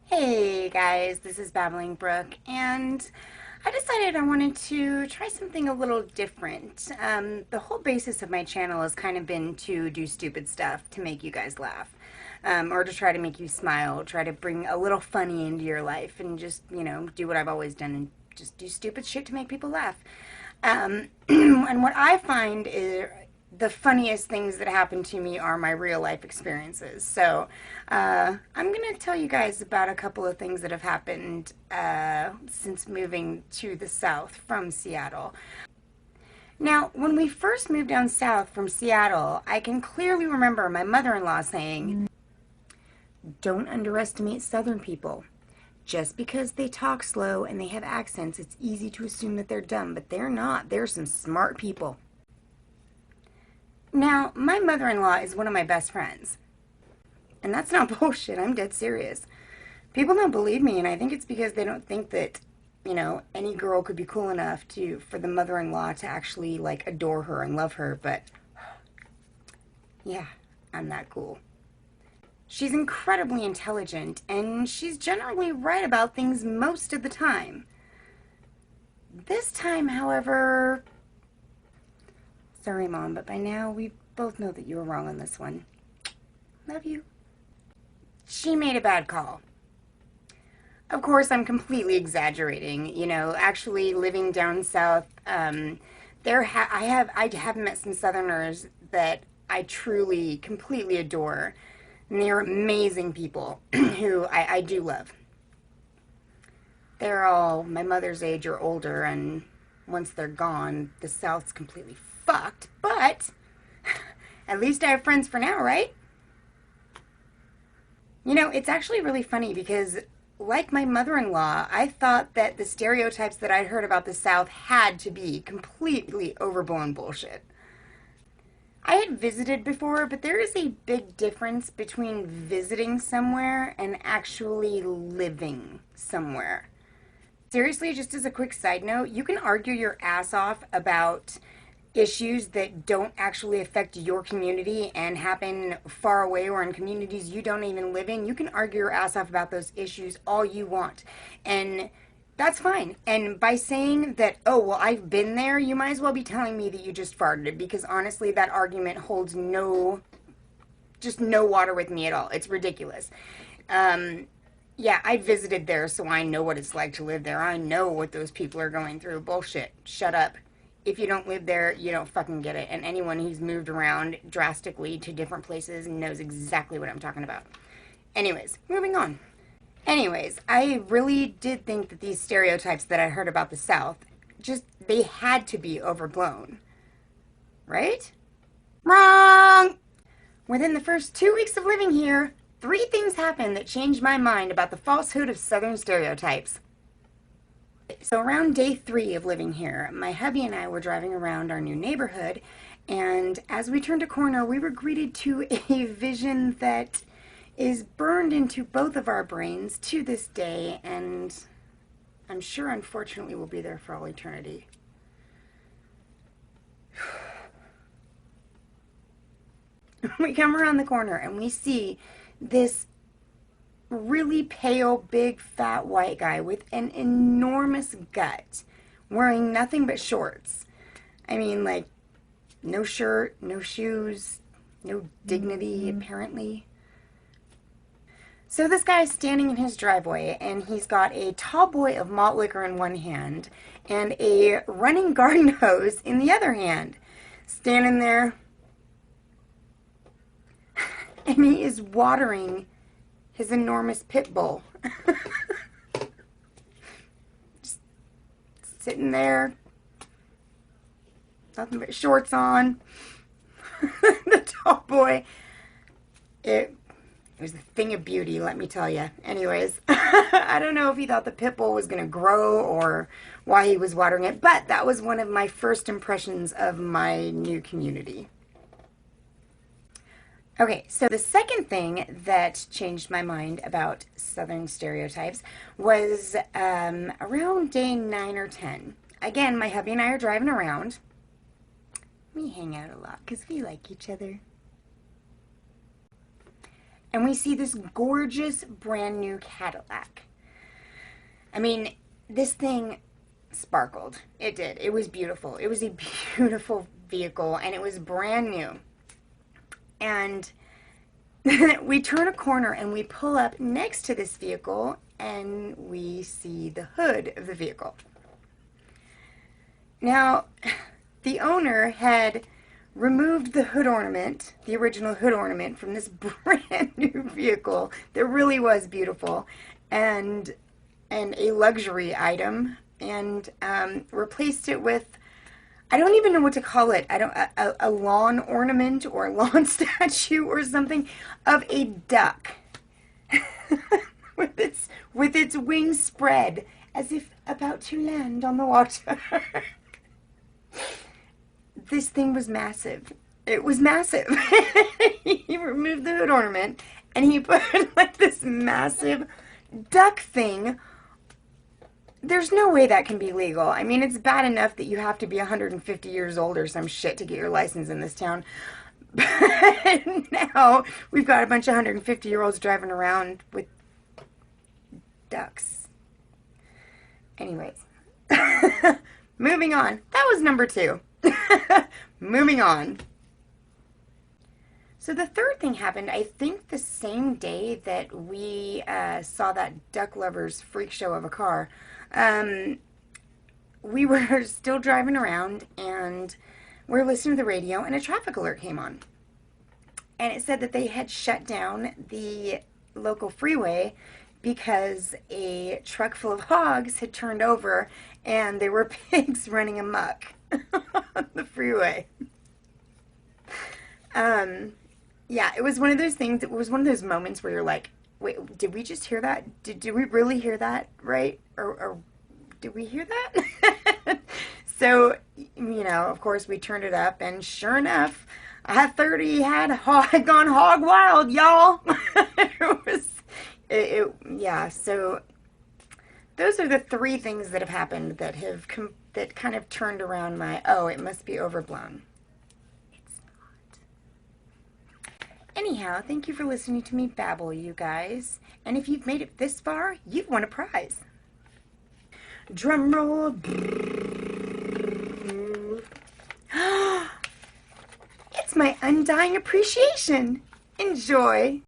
Hey guys, this is Babbling Brooke, and I decided I wanted to try something a little different. The whole basis of my channel has kind of been to do stupid stuff to make you guys laugh, or to try to make you smile, try to bring a little funny into your life, and just, do what I've always done and just do stupid shit to make people laugh. And what I find is the funniest things that happen to me are my real life experiences. So I'm going to tell you guys about a couple of things that have happened since moving to the South from Seattle. Now, when we first moved down south from Seattle, I can clearly remember my mother-in-law saying, "Don't underestimate Southern people. Just because they talk slow and they have accents, it's easy to assume that they're dumb, but they're not. They're some smart people." Now, my mother-in-law is one of my best friends. And that's not bullshit. I'm dead serious. People don't believe me, and I think it's because they don't think that, any girl could be cool enough for the mother-in-law to actually, adore her and love her, but yeah, I'm that cool. She's incredibly intelligent, and she's generally right about things most of the time. This time, however, sorry, Mom, but by now we both know that you were wrong on this one. Love you. She made a bad call. Of course, I'm completely exaggerating. Actually living down south, I have met some Southerners that I truly, completely adore. And they're amazing people who I do love. They're all my mother's age or older, and once they're gone, the South's completely fucked. But at least I have friends for now, right? It's actually really funny because, like my mother-in-law, I thought that the stereotypes that I'd heard about the South had to be completely overblown bullshit. I had visited before, but there is a big difference between visiting somewhere and actually living somewhere. Seriously, just as a quick side note, you can argue your ass off about issues that don't actually affect your community and happen far away or in communities you don't even live in. You can argue your ass off about those issues all you want. And that's fine. And by saying that, "Oh, well, I've been there," you might as well be telling me that you just farted, because honestly, that argument holds no water with me at all. It's ridiculous. Yeah, I visited there, so I know what it's like to live there. I know what those people are going through. Bullshit. Shut up. If you don't live there, you don't fucking get it. And anyone who's moved around drastically to different places knows exactly what I'm talking about. Anyways, moving on. Anyways, I really did think that these stereotypes that I heard about the South, they had to be overblown. Right? Wrong! Within the first 2 weeks of living here, 3 things happened that changed my mind about the falsehood of Southern stereotypes. So around day 3 of living here, my hubby and I were driving around our new neighborhood, and as we turned a corner, we were greeted to a vision that is burned into both of our brains to this day, and I'm sure, unfortunately, will be there for all eternity. We come around the corner and we see this really pale, big, fat white guy with an enormous gut, wearing nothing but shorts. I mean, no shirt, no shoes, no dignity, apparently. So this guy's standing in his driveway, and he's got a tall boy of malt liquor in one hand and a running garden hose in the other hand, standing there, and he is watering his enormous pit bull. Just sitting there, nothing but shorts on. The tall boy, it was a thing of beauty, let me tell you. Anyways, I don't know if he thought the pit bull was going to grow or why he was watering it, but that was one of my first impressions of my new community. Okay, so the second thing that changed my mind about Southern stereotypes was around day 9 or 10. Again, my hubby and I are driving around. We hang out a lot because we like each other. and we see this gorgeous brand new Cadillac. I mean, this thing sparkled. It did. It was beautiful. It was a beautiful vehicle, and it was brand new. And we turn a corner and we pull up next to this vehicle, and we see the hood of the vehicle. Now, the owner had removed the hood ornament, the original hood ornament, from this brand new vehicle that really was beautiful, and a luxury item, and replaced it with, I don't even know what to call it. A lawn ornament or a lawn statue or something of a duck with its wings spread as if about to land on the water. This thing was massive. It was massive. He removed the hood ornament and he put like this massive duck thing. There's no way that can be legal. I mean, it's bad enough that you have to be 150 years old or some shit to get your license in this town. But now we've got a bunch of 150-year-olds driving around with ducks. Anyways. Moving on. That was number 2. Moving on. So the third thing happened, I think the same day that we saw that duck lover's freak show of a car. We were still driving around and we were listening to the radio, and a traffic alert came on. And it said that they had shut down the local freeway because a truck full of hogs had turned over and there were pigs running amok on the freeway. Yeah, it was one of those things, it was one of those moments where you're like, wait, did we just hear that? Did we really hear that, right? Or did we hear that? So, you know, of course, we turned it up, and sure enough, I-30 had gone hog wild, y'all. Yeah, so those are the 3 things that have happened that have that kind of turned around my, oh, it must be overblown. It's not. Anyhow, thank you for listening to me babble, you guys. And if you've made it this far, you've won a prize. Drum roll. It's my undying appreciation. Enjoy.